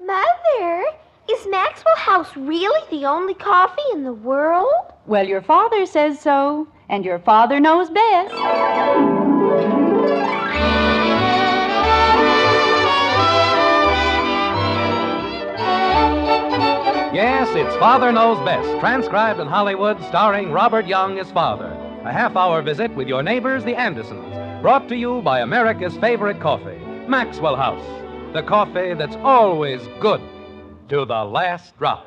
Mother, is Maxwell House really the only coffee in the world? Well, your father says so, and your father knows best. Yes, it's Father Knows Best, transcribed in Hollywood, starring Robert Young as father. A half-hour visit with your neighbors, the Andersons, brought to you by America's favorite coffee, Maxwell House. The coffee that's always good to the last drop.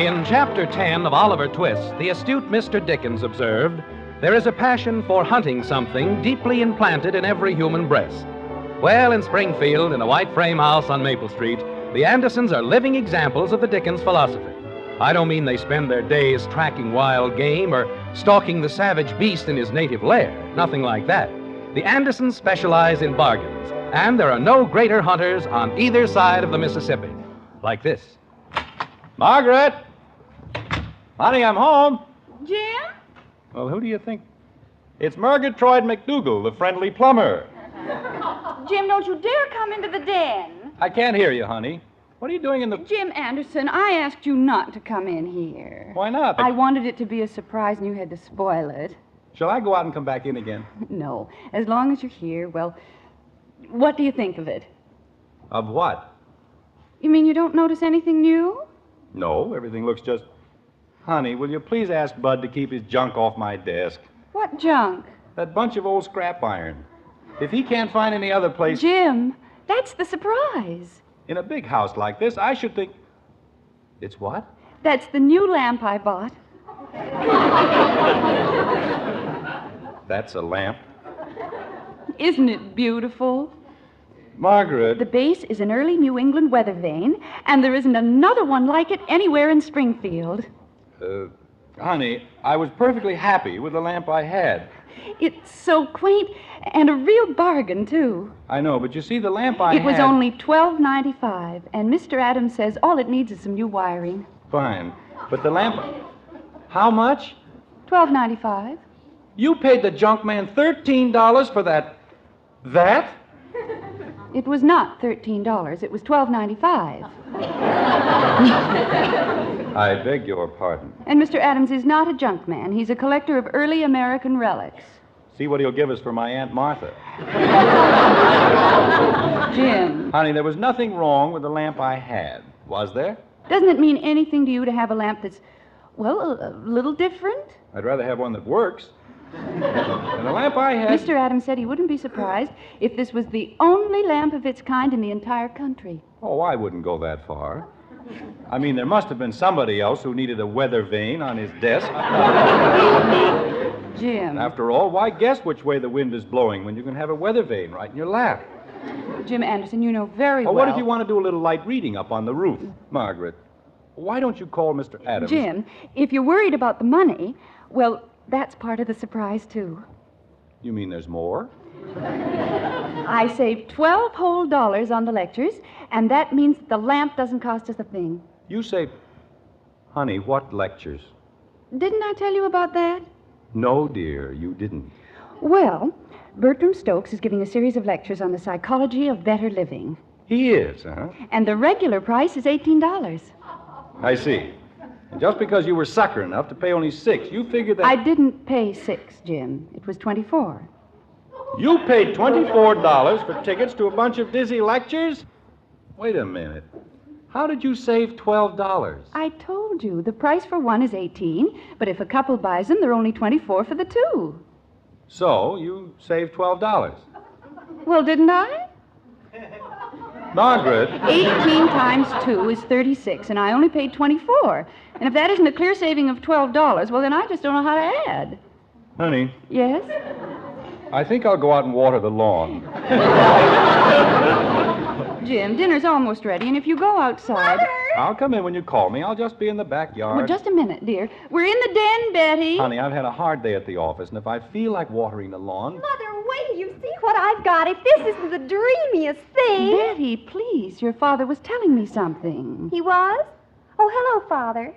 In Chapter 10 of Oliver Twist, the astute Mr. Dickens observed, there is a passion for hunting something deeply implanted in every human breast. Well, in Springfield, in a white frame house on Maple Street, the Andersons are living examples of the Dickens philosophy. I don't mean they spend their days tracking wild game or stalking the savage beast in his native lair. Nothing like that. The Andersons specialize in bargains, and there are no greater hunters on either side of the Mississippi. Like this. Margaret! Honey, I'm home. Jim? Well, who do you think? It's Murgatroyd McDougal, the friendly plumber. Jim, don't you dare come into the den. I can't hear you, honey. What are you doing in the... Jim Anderson, I asked you not to come in here. Why not? I wanted it to be a surprise and you had to spoil it. Shall I go out and come back in again? No. As long as you're here, well, what do you think of it? Of what? You mean you don't notice anything new? No, everything looks just... Honey, will you please ask Bud to keep his junk off my desk? What junk? That bunch of old scrap iron. If he can't find any other place... Jim, that's the surprise. In a big house like this, I should think... It's what? That's the new lamp I bought. That's a lamp. Isn't it beautiful? Margaret... The base is an early New England weather vane, and there isn't another one like it anywhere in Springfield. Honey, I was perfectly happy with the lamp I had. It's so quaint, and a real bargain, too. I know, but you see, the lamp I had... It was only $12.95, and Mr. Adams says all it needs is some new wiring. Fine. But the lamp... How much? $12.95. You paid the junk man $13 for that... That? It was not $13. It was $12.95. I beg your pardon. And Mr. Adams is not a junk man. He's a collector of early American relics. See what he'll give us for my Aunt Martha. Jim. Honey, there was nothing wrong with the lamp I had, was there? Doesn't it mean anything to you to have a lamp that's, well, a little different? I'd rather have one that works. And the lamp I had... Mr. Adams said he wouldn't be surprised if this was the only lamp of its kind in the entire country. Oh, I wouldn't go that far. I mean, there must have been somebody else who needed a weather vane on his desk. Jim. After all, why guess which way the wind is blowing when you can have a weather vane right in your lap? Jim Anderson, you know very well... What if you want to do a little light reading up on the roof? Margaret, why don't you call Mr. Adams? Jim, if you're worried about the money, well, that's part of the surprise, too. You mean there's more? I saved $12 whole on the lectures, and that means the lamp doesn't cost us a thing. You say... Honey, what lectures? Didn't I tell you about that? No, dear, you didn't. Well, Bertram Stokes is giving a series of lectures on the psychology of better living. He is, huh? And the regular price is $18. I see. And just because you were sucker enough to pay only $6, you figured that... I didn't pay $6, Jim. It was $24. You paid $24 for tickets to a bunch of dizzy lectures? Wait a minute. How did you save $12? I told you, the price for one is $18, but if a couple buys them, they're only $24 for the two. So, you saved $12. Well, didn't I? Margaret. 18 times 2 is 36, and I only paid 24. And if that isn't a clear saving of $12, well, then I just don't know how to add. Honey. Yes? I think I'll go out and water the lawn. Jim, dinner's almost ready, and if you go outside... Mother! I'll come in when you call me. I'll just be in the backyard. Well, just a minute, dear. We're in the den, Betty. Honey, I've had a hard day at the office, and if I feel like watering the lawn... Mother, wait till you see what I've got. If this isn't the dreamiest thing. Betty, please. Your father was telling me something. He was? Oh, hello, Father.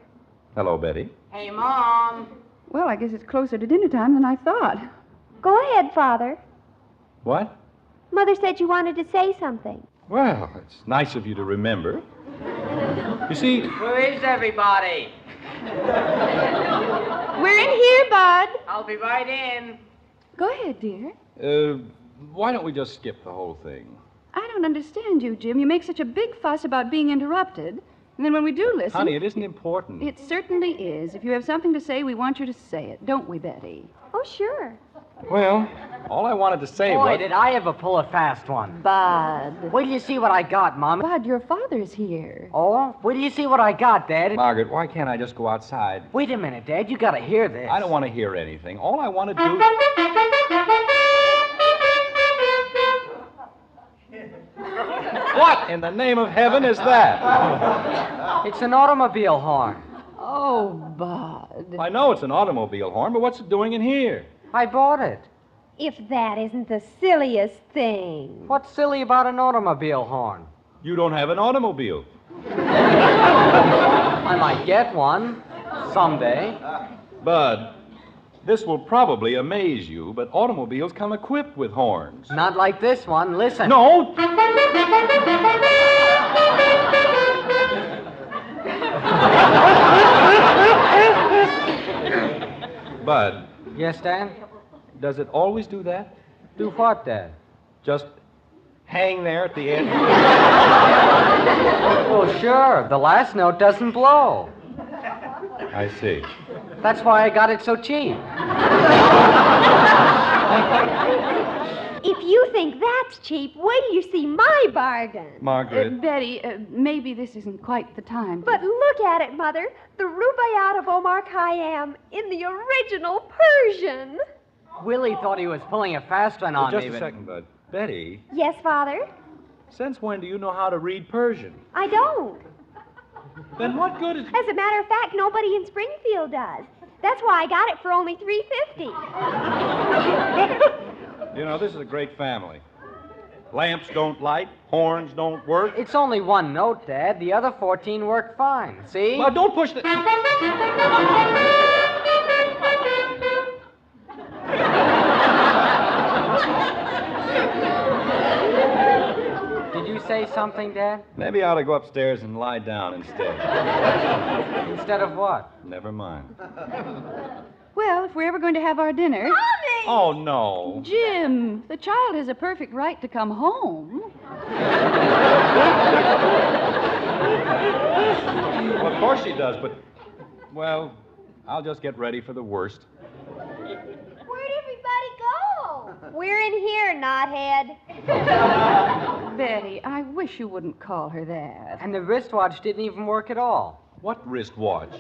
Hello, Betty. Hey, Mom. Well, I guess it's closer to dinner time than I thought. Go ahead, Father. What? Mother said you wanted to say something. Well, it's nice of you to remember. You see, Where is everybody? We're in here, Bud. I'll be right in. Go ahead, dear. why don't we just skip the whole thing? I don't understand you, Jim. You make such a big fuss about being interrupted. And then when we do listen... Honey, it isn't important. It certainly is. If you have something to say, we want you to say it. Don't we, Betty? Oh, sure. Well, all I wanted to say Boy, was... did I ever pull a fast one. Bud. Wait till you see what I got, Mom. Bud, your father's here. Oh? Wait till you see what I got, Dad. Margaret, why can't I just go outside? Wait a minute, Dad. You gotta hear this. I don't want to hear anything. All I want to do... What in the name of heaven is that? It's an automobile horn. Oh, Bud. I know it's an automobile horn, but what's it doing in here? I bought it. If that isn't the silliest thing. What's silly about an automobile horn? You don't have an automobile. I might get one someday. Bud, this will probably amaze you, but automobiles come equipped with horns. Not like this one. Listen. No! Bud, Yes, Dad? does it always do that? Do what, Dad? Just hang there at the end? Oh, sure. The last note doesn't blow. I see. That's why I got it so cheap. If you think that's cheap, wait till you see my bargain. Margaret. Betty, maybe this isn't quite the time. But look at it, Mother. The Rubaiyat of Omar Khayyam in the original Persian. Willie thought he was pulling a fast one on Just me. a but- second, Bud. Betty, Yes, Father? since when do you know how to read Persian? I don't. Then what good is... As a matter of fact, nobody in Springfield does. That's why I got it for only $3.50. You know, this is a great family. Lamps don't light, horns don't work. It's only one note, Dad. The other 14 worked fine. See? Well, don't push the... Did you say something, Dad? Maybe I ought to go upstairs and lie down instead. Instead of what? Never mind. Well, if we're ever going to have our dinner... Oh, no. Jim, the child has a perfect right to come home. Well, of course she does, but... Well, I'll just get ready for the worst. Where'd everybody go? We're in here, knothead. Betty, I wish you wouldn't call her that. And the wristwatch didn't even work at all. What wristwatch?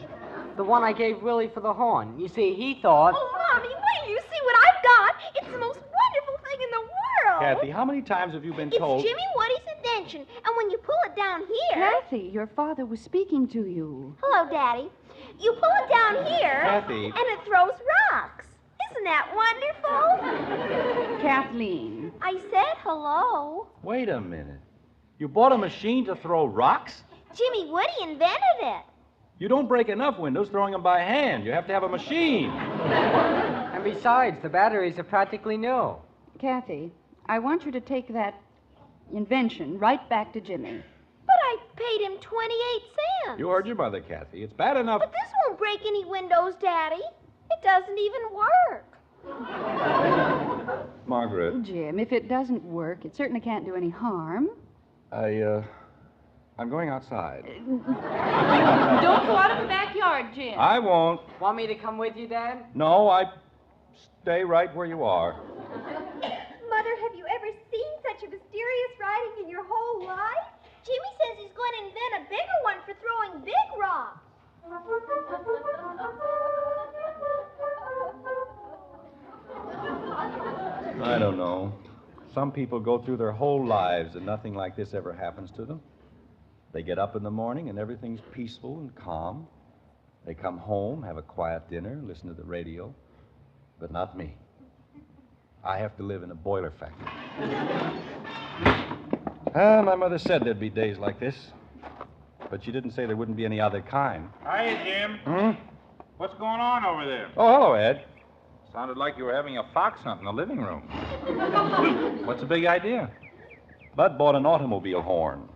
The one I gave Willie for the horn. You see, he thought... Oh, Mommy, wait till you see what I've got. It's the most wonderful thing in the world. Kathy, how many times have you been told... It's Jimmy Woody's invention, and when you pull it down here... Kathy, your father was speaking to you. Hello, Daddy. You pull it down here... Kathy. And it throws rocks. Isn't that wonderful? Kathleen. I said hello. Wait a minute. You bought a machine to throw rocks? Jimmy Woody invented it. You don't break enough windows throwing them by hand. You have to have a machine. And besides, the batteries are practically new. Kathy, I want you to take that invention right back to Jimmy. But I paid him 28 cents. You heard your mother, Kathy. It's bad enough... But this won't break any windows, Daddy. It doesn't even work. Margaret, Jim, if it doesn't work, it certainly can't do any harm. I'm going outside. Don't go out of the backyard, Jim. I won't. Want me to come with you, Dad? No, stay right where you are. Mother, have you ever seen such a mysterious writing in your whole life? Jimmy says he's going to invent a bigger one for throwing big rocks. I don't know. Some people go through their whole lives and nothing like this ever happens to them. They get up in the morning and everything's peaceful and calm. They come home, have a quiet dinner, listen to the radio. But not me. I have to live in a boiler factory. My mother said there'd be days like this. but you didn't say there wouldn't be any other kind. Hiya, Jim. Hmm? What's going on over there? Oh, hello, Ed. Sounded like you were having a fox hunt in the living room. What's the big idea? Bud bought an automobile horn.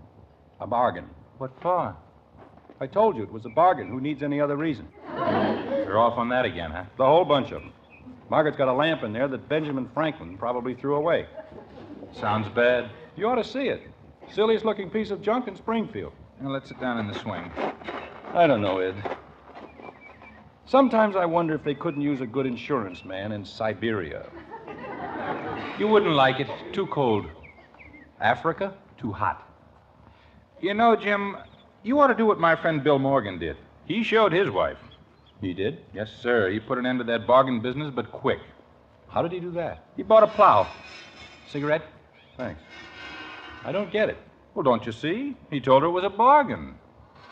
A bargain. What for? I told you it was a bargain. Who needs any other reason? You're off on that again, huh? The whole bunch of them. Margaret's got a lamp in there that Benjamin Franklin probably threw away. Sounds bad. You ought to see it. Silliest looking piece of junk in Springfield. Now, let's sit down in the swing. I don't know, Ed. Sometimes I wonder if they couldn't use a good insurance man in Siberia. You wouldn't like it. Too cold. Africa? Too hot. You know, Jim, you ought to do what my friend Bill Morgan did. He showed his wife. He did? Yes, sir. He put an end to that bargain business, but quick. How did he do that? He bought a plow. Cigarette? Thanks. I don't get it. Well, don't you see? He told her it was a bargain.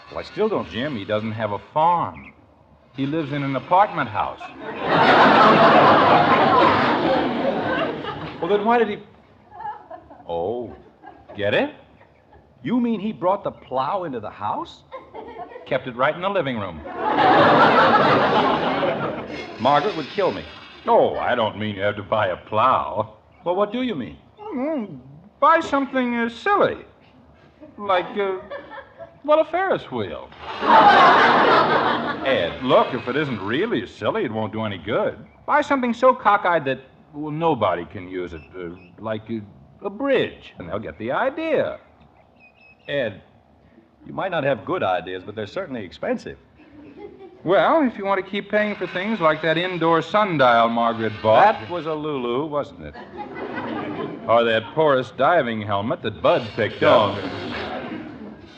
Well, I still don't. Jim, he doesn't have a farm. He lives in an apartment house. Well, then why did he... Oh, get it? You mean he brought the plow into the house? Kept it right in the living room. Margaret would kill me. Oh, I don't mean you have to buy a plow. Well, what do you mean? Buy something silly. Like, a Ferris wheel. Ed. Look, if it isn't really silly, it won't do any good. Buy something so cockeyed that, well, nobody can use it. Like a bridge, and they'll get the idea. Ed, you might not have good ideas, but they're certainly expensive. Well, if you want to keep paying for things like that indoor sundial Margaret bought. That was a Lulu, wasn't it? Or that porous diving helmet that Bud picked up.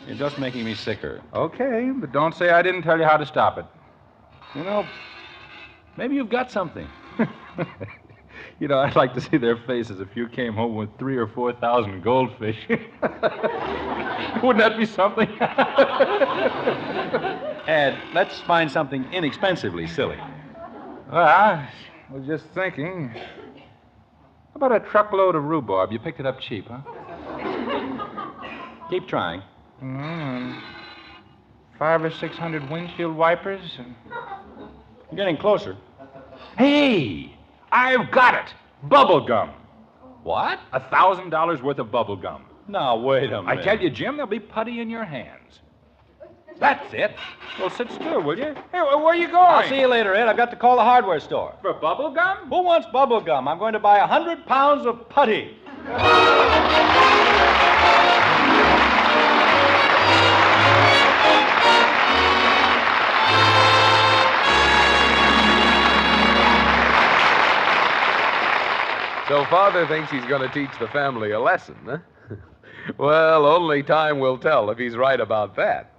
You're just making me sicker. Okay, but don't say I didn't tell you how to stop it. You know, maybe you've got something. You know, I'd like to see their faces if you came home with 3,000 or 4,000 goldfish. Wouldn't that be something? Ed, let's find something inexpensively silly. Well, I was just thinking. How about a truckload of rhubarb? You picked it up cheap, huh? Keep trying. 500 or 600 windshield wipers. You're getting closer. Hey! I've got it! Bubble gum. What? $1,000 worth of bubble gum. Now, wait a minute. I tell you, Jim, there'll be putty in your hands. That's it. Well, sit still, will you? Hey, where are you going? I'll see you later, Ed. I've got to call the hardware store. For bubble gum? Who wants bubble gum? I'm going to buy 100 pounds of putty. So Father thinks he's going to teach the family a lesson, huh? Well, only time will tell if he's right about that.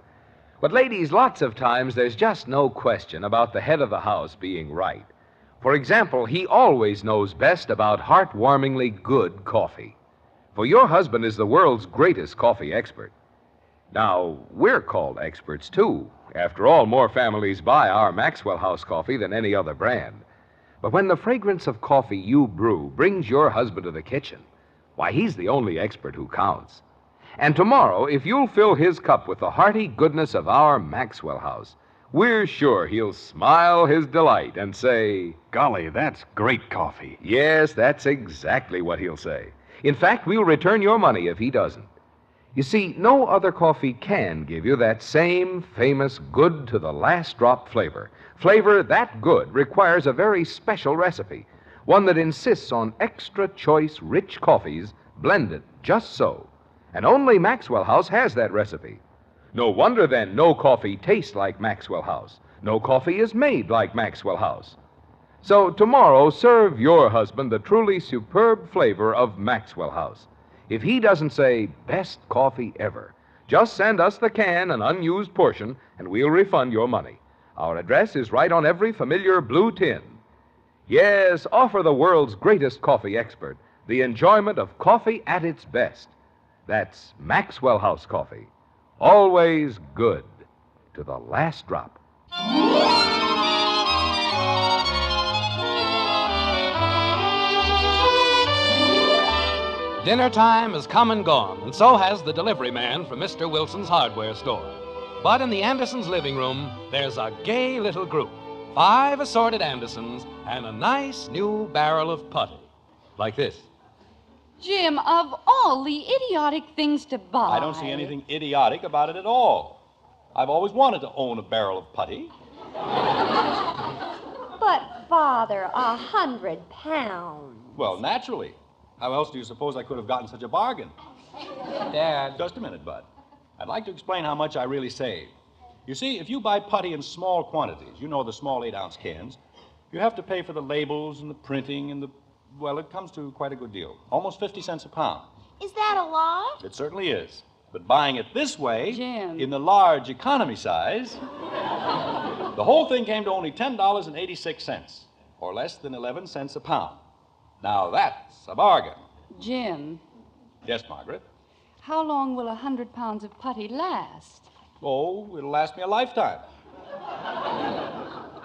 But, ladies, lots of times there's just no question about the head of the house being right. For example, he always knows best about heartwarmingly good coffee. For your husband is the world's greatest coffee expert. Now, we're called experts, too. After all, more families buy our Maxwell House coffee than any other brand. But when the fragrance of coffee you brew brings your husband to the kitchen, why, he's the only expert who counts. And tomorrow, if you'll fill his cup with the hearty goodness of our Maxwell House, we're sure he'll smile his delight and say, Golly, that's great coffee. yes, that's exactly what he'll say. In fact, we'll return your money if he doesn't. You see, no other coffee can give you that same famous good to the last drop flavor. Flavor that good requires a very special recipe, one that insists on extra choice, rich coffees blended just so. And only Maxwell House has that recipe. No wonder, then, no coffee tastes like Maxwell House. No coffee is made like Maxwell House. So tomorrow, serve your husband the truly superb flavor of Maxwell House. If he doesn't say, best coffee ever, just send us the can, an unused portion, and we'll refund your money. Our address is right on every familiar blue tin. Yes, offer the world's greatest coffee expert the enjoyment of coffee at its best. That's Maxwell House coffee. Always good to the last drop. Dinner time has come and gone, and so has the delivery man from Mr. Wilson's hardware store. But in the Andersons' living room, there's a gay little group. 5 assorted Andersons and a nice new barrel of putty. Like this. Jim, of all the idiotic things to buy. I don't see anything idiotic about it at all. I've always wanted to own a barrel of putty. But, Father, 100 pounds. Well, naturally. How else do you suppose I could have gotten such a bargain? Dad. Just a minute, Bud. I'd like to explain how much I really saved. You see, if you buy putty in small quantities, you know, the small 8-ounce cans, you have to pay for the labels and the printing and well, it comes to quite a good deal. Almost 50 cents a pound. Is that a lot? It certainly is. But buying it this way, Jim. in the large economy size, the whole thing came to only $10.86, or less than 11 cents a pound. Now that's a bargain. Jim, Yes, Margaret? how long will 100 pounds of putty last? Oh, it'll last me a lifetime.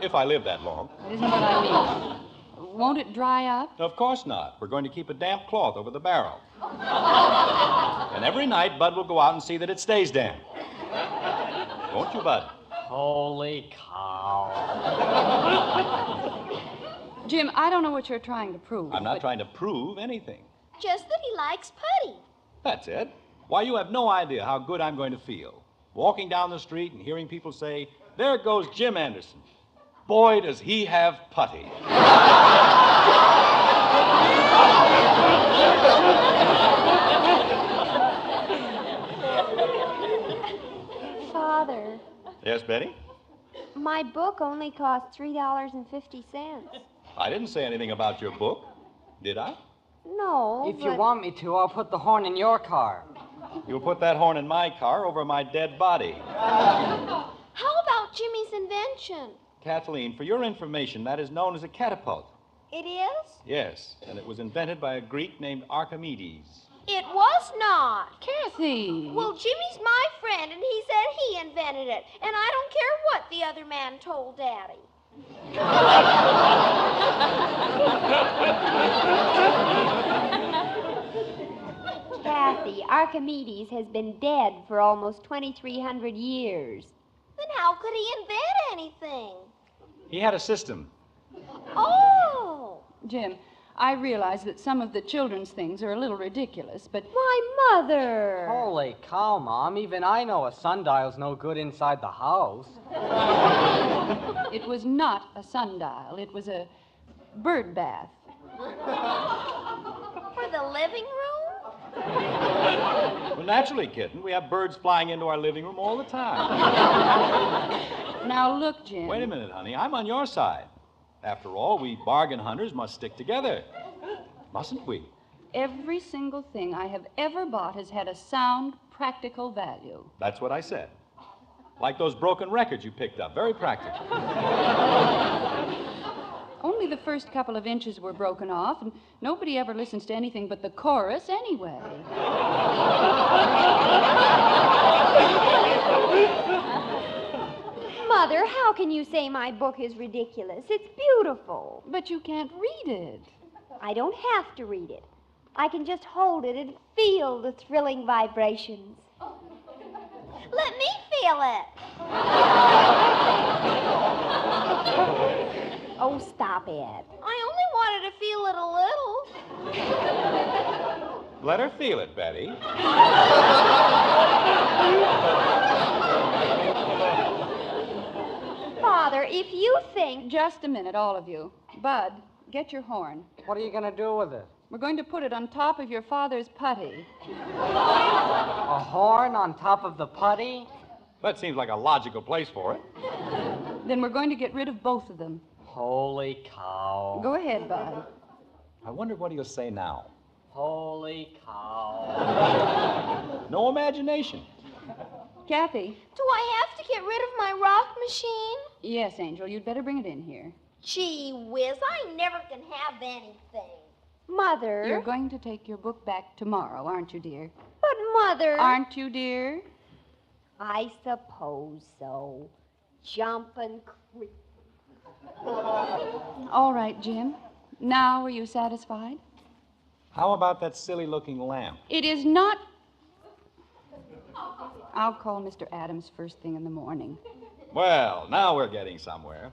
If I live that long. That isn't what I mean. Won't it dry up? Of course not. We're going to keep a damp cloth over the barrel. And every night, Bud will go out and see that it stays damp. Won't you, Bud? Holy cow. Jim, I don't know what you're trying to prove. I'm not but trying to prove anything. Just that he likes putty. That's it. Why, you have no idea how good I'm going to feel. Walking down the street and hearing people say, "There goes Jim Anderson. Boy, does he have putty." Father, Yes, Betty? my book only cost $3.50. I didn't say anything about your book, did I? No, If you want me to, I'll put the horn in your car. You'll put that horn in my car over my dead body. How about Jimmy's invention? Kathleen, for your information, that is known as a catapult. It is? Yes, and it was invented by a Greek named Archimedes. It was not. Kathy. Well, Jimmy's my friend, and he said he invented it. And I don't care what the other man told Daddy. Kathy, Archimedes has been dead for almost 2,300 years. Then how could he invent anything? He had a system. Oh! Jim, I realize that some of the children's things are a little ridiculous, but Why, Mother! Holy cow, Mom. Even I know a sundial's no good inside the house. it was not a sundial. It was a bird bath. For the living room? Well, naturally, kitten. We have birds flying into our living room all the time. Now, look, Jim. Wait a minute, honey. I'm on your side. After all, we bargain hunters must stick together. Mustn't we? Every single thing I have ever bought has had a sound, practical value. That's what I said. Like those broken records you picked up. Very practical. Only the first couple of inches were broken off, and nobody ever listens to anything but the chorus anyway. Mother, how can you say my book is ridiculous? It's beautiful. But you can't read it. I don't have to read it. I can just hold it and feel the thrilling vibrations. Let me feel it. Oh, stop it. I only wanted to feel it a little. Let her feel it, Betty. Father, if you think... Just a minute, all of you. Bud, get your horn. What are you going to do with it? We're going to put it on top of your father's putty. A horn on top of the putty? That seems like a logical place for it. Then we're going to get rid of both of them. Holy cow. Go ahead, Bud. I wonder what he'll say now. Holy cow. No imagination. Kathy. Do I have to get rid of my rock machine? Yes, Angel, you'd better bring it in here. Gee whiz, I never can have anything. Mother. You're going to take your book back tomorrow, aren't you, dear? But, Mother. Aren't you, dear? I suppose so. Jumping creep. All right, Jim. Now, are you satisfied? How about that silly-looking lamp? It is not... I'll call Mr. Adams first thing in the morning. Well, now we're getting somewhere.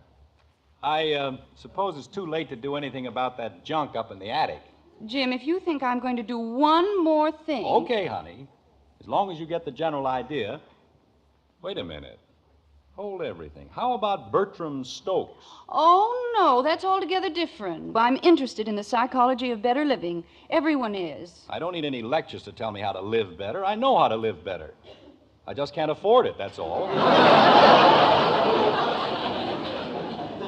I suppose it's too late to do anything about that junk up in the attic. Jim, if you think I'm going to do one more thing... Okay, honey. As long as you get the general idea. Wait a minute. Hold everything. How about Bertram Stokes? Oh, no, that's altogether different. I'm interested in the psychology of better living. Everyone is. I don't need any lectures to tell me how to live better. I know how to live better. I just can't afford it, that's all.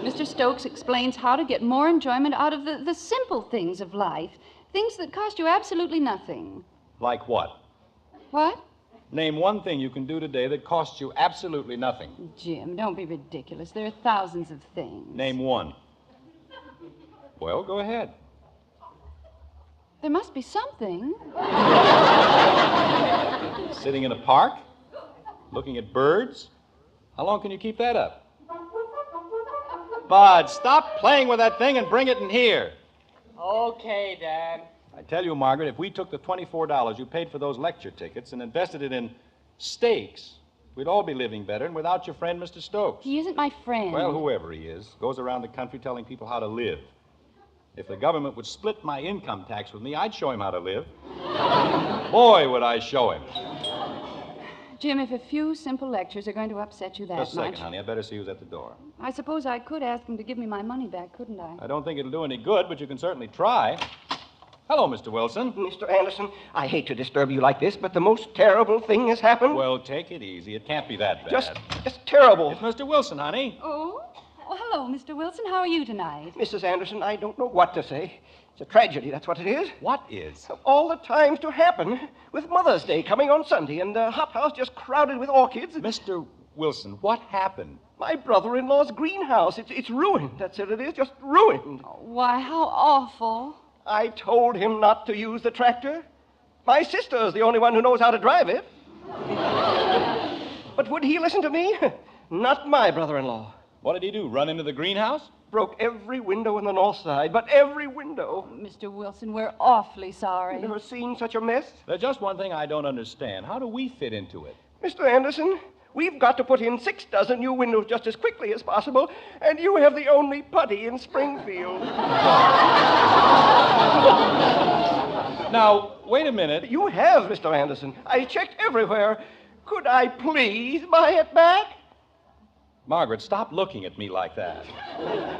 Mr. Stokes explains how to get more enjoyment out of the simple things of life. Things that cost you absolutely nothing. Like what? What? Name one thing you can do today that costs you absolutely nothing. Jim, don't be ridiculous. There are thousands of things. Name one. Well, go ahead. There must be something. Sitting in a park? Looking at birds? How long can you keep that up? Bud, stop playing with that thing and bring it in here. Okay, Dad. I tell you, Margaret, if we took the $24 you paid for those lecture tickets and invested it in steaks, we'd all be living better, and without your friend, Mr. Stokes. He isn't my friend. Well, whoever he is, goes around the country telling people how to live. If the government would split my income tax with me, I'd show him how to live. Boy, would I show him. Jim, if a few simple lectures are going to upset you that Just a second, much... honey. I better see who's at the door. I suppose I could ask him to give me my money back, couldn't I? I don't think it'll do any good, but you can certainly try. Hello, Mr. Wilson. Mr. Anderson, I hate to disturb you like this, but the most terrible thing has happened. Well, take it easy. It can't be that bad. Just terrible. It's Mr. Wilson, honey. Oh? Well, hello, Mr. Wilson. How are you tonight? Mrs. Anderson, I don't know what to say. It's a tragedy, that's what it is. What is? Of all the times to happen, with Mother's Day coming on Sunday and the hothouse just crowded with orchids. Mr. Wilson, what happened? My brother-in-law's greenhouse. It's ruined. That's it is, just ruined. Oh, why, how awful. I told him not to use the tractor. My sister's the only one who knows how to drive it. But would he listen to me? Not my brother-in-law. What did he do, run into the greenhouse? Broke every window in the north side, but every window. Mr. Wilson, we're awfully sorry. Never seen such a mess. There's just one thing I don't understand. How do we fit into it? Mr. Anderson, we've got to put in 6 dozen new windows just as quickly as possible, and you have the only putty in Springfield. Now, wait a minute. You have, Mr. Anderson. I checked everywhere. Could I please buy it back? Margaret, stop looking at me like that.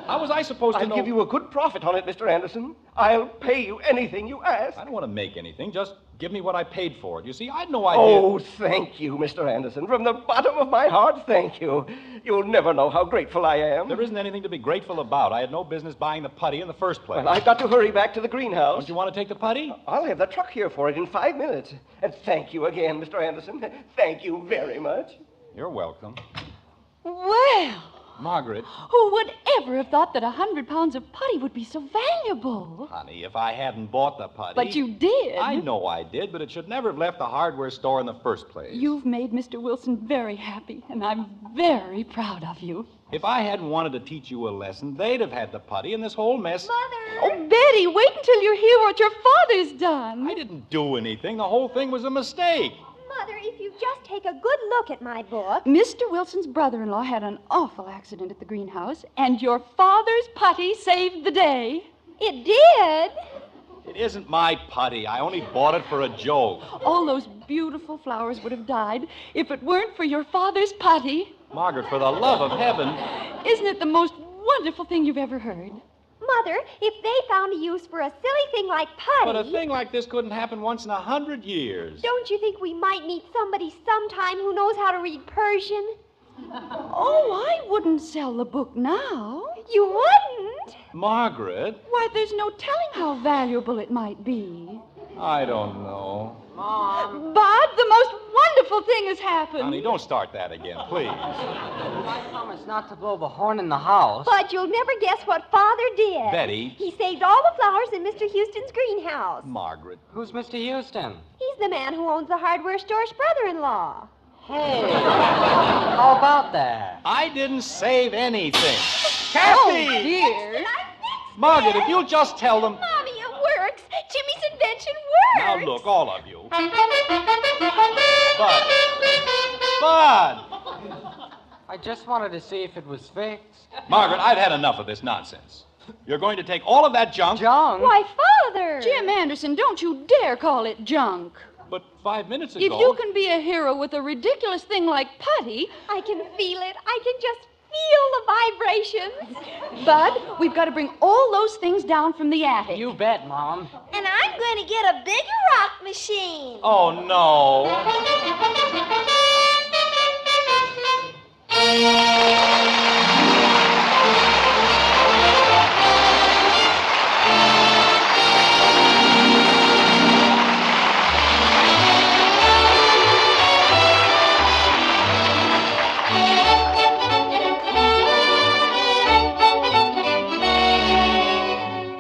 How was I supposed to know? I'll give you a good profit on it, Mr. Anderson. I'll pay you anything you ask. I don't want to make anything. Just give me what I paid for it. You see, I had no idea. Oh, thank you, Mr. Anderson. From the bottom of my heart, thank you. You'll never know how grateful I am. There isn't anything to be grateful about. I had no business buying the putty in the first place. Well, I've got to hurry back to the greenhouse. Don't you want to take the putty? I'll have the truck here for it in 5 minutes. And thank you again, Mr. Anderson. Thank you very much. You're welcome. Well, Margaret. who would ever have thought that 100 pounds of putty would be so valuable? Honey, if I hadn't bought the putty... But you did. I know I did, but it should never have left the hardware store in the first place. You've made Mr. Wilson very happy, and I'm very proud of you. If I hadn't wanted to teach you a lesson, they'd have had the putty and this whole mess... Mother! Oh, Betty, wait until you hear what your father's done. I didn't do anything. The whole thing was a mistake. Mother, if you just take a good look at my book... Mr. Wilson's brother-in-law had an awful accident at the greenhouse, and your father's putty saved the day. It did. It isn't my putty. I only bought it for a joke. All those beautiful flowers would have died if it weren't for your father's putty. Margaret, for the love of heaven... Isn't it the most wonderful thing you've ever heard? Mother, if they found a use for a silly thing like putty... But a thing like this couldn't happen once in 100 years. Don't you think we might meet somebody sometime who knows how to read Persian? Oh, I wouldn't sell the book now. You wouldn't? Margaret? Why, there's no telling how valuable it might be. I don't know. Mom. Bud, the most wonderful thing has happened. Honey, don't start that again, please. I promised not to blow the horn in the house. But you'll never guess what Father did. Betty. He saved all the flowers in Mr. Houston's greenhouse. Margaret. Who's Mr. Houston? He's the man who owns the hardware store's brother-in-law. Hey, how about that? I didn't save anything. Oh, Kathy! dear. Margaret, if you'll just tell them... Mommy, it works. Jimmy's invention Now works. look, all of you. But Spud! I just wanted to see if it was fixed. Margaret, I've had enough of this nonsense. You're going to take all of that junk. Junk? Why, Father! Jim Anderson, don't you dare call it junk. But 5 minutes ago. If you can be a hero with a ridiculous thing like putty, I can feel it. I can just feel the vibrations. Bud, we've got to bring all those things down from the attic. You bet, Mom. And I'm going to get a bigger rock machine. Oh, no.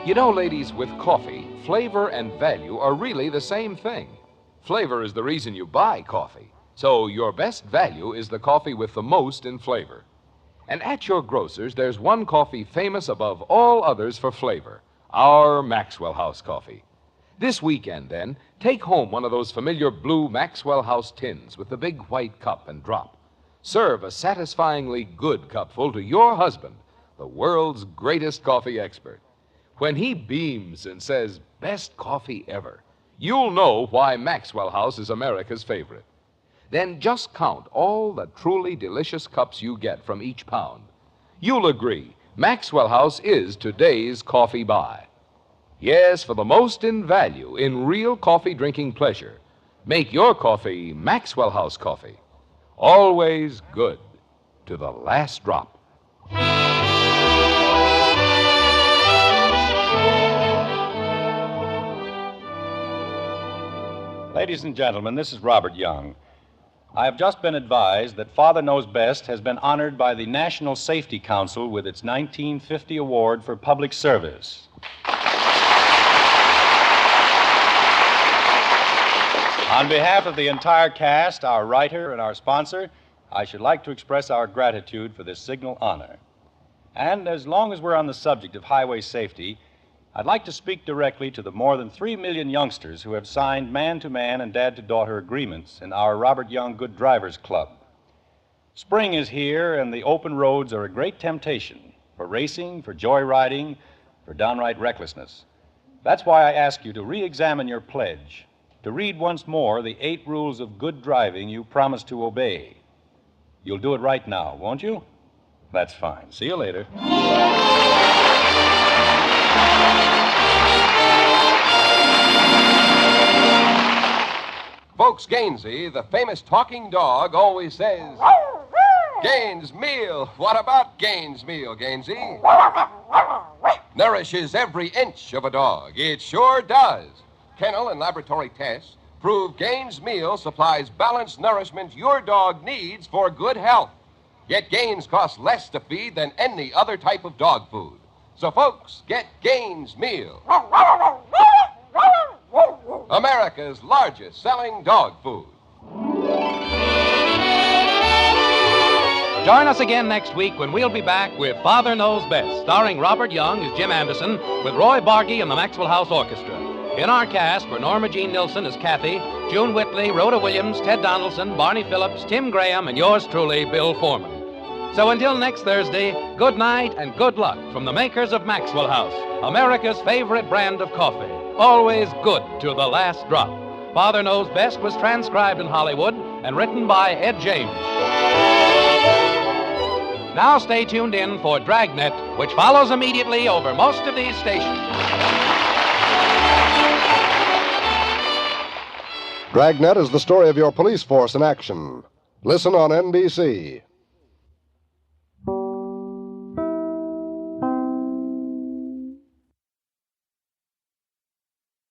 You know, ladies, with coffee, flavor and value are really the same thing. Flavor is the reason you buy coffee. So your best value is the coffee with the most in flavor. And at your grocer's, there's one coffee famous above all others for flavor, our Maxwell House coffee. This weekend, then, take home one of those familiar blue Maxwell House tins with the big white cup and drop. Serve a satisfyingly good cupful to your husband, the world's greatest coffee expert. When he beams and says, "Best coffee ever," you'll know why Maxwell House is America's favorite. Then just count all the truly delicious cups you get from each pound. You'll agree Maxwell House is today's coffee buy. Yes, for the most in value, in real coffee drinking pleasure, make your coffee Maxwell House coffee. Always good to the last drop. Ladies and gentlemen, this is Robert Young. I have just been advised that Father Knows Best has been honored by the National Safety Council with its 1950 Award for Public Service. On behalf of the entire cast, our writer, and our sponsor, I should like to express our gratitude for this signal honor. And as long as we're on the subject of highway safety, I'd like to speak directly to the more than 3 million youngsters who have signed man-to-man and dad-to-daughter agreements in our Robert Young Good Drivers Club. Spring is here, and the open roads are a great temptation for racing, for joyriding, for downright recklessness. That's why I ask you to re-examine your pledge, to read once more the 8 rules of good driving you promised to obey. You'll do it right now, won't you? That's fine. See you later. Folks, Gainsey, the famous talking dog, always says, "Gaines Meal. What about Gaines Meal, Gainsey? Nourishes every inch of a dog. It sure does. Kennel and laboratory tests prove Gaines Meal supplies balanced nourishment your dog needs for good health. Yet Gaines costs less to feed than any other type of dog food. So, folks, get Gaines Meal. America's largest selling dog food. Join us again next week when we'll be back with Father Knows Best, starring Robert Young as Jim Anderson, with Roy Bargy and the Maxwell House Orchestra. In our cast were Norma Jean Nilsson as Kathy, June Whitley, Rhoda Williams, Ted Donaldson, Barney Phillips, Tim Graham, and yours truly, Bill Foreman. So until next Thursday, good night and good luck from the makers of Maxwell House, America's favorite brand of coffee. Always good to the last drop. Father Knows Best was transcribed in Hollywood and written by Ed James. Now stay tuned in for Dragnet, which follows immediately over most of these stations. Dragnet is the story of your police force in action. Listen on NBC.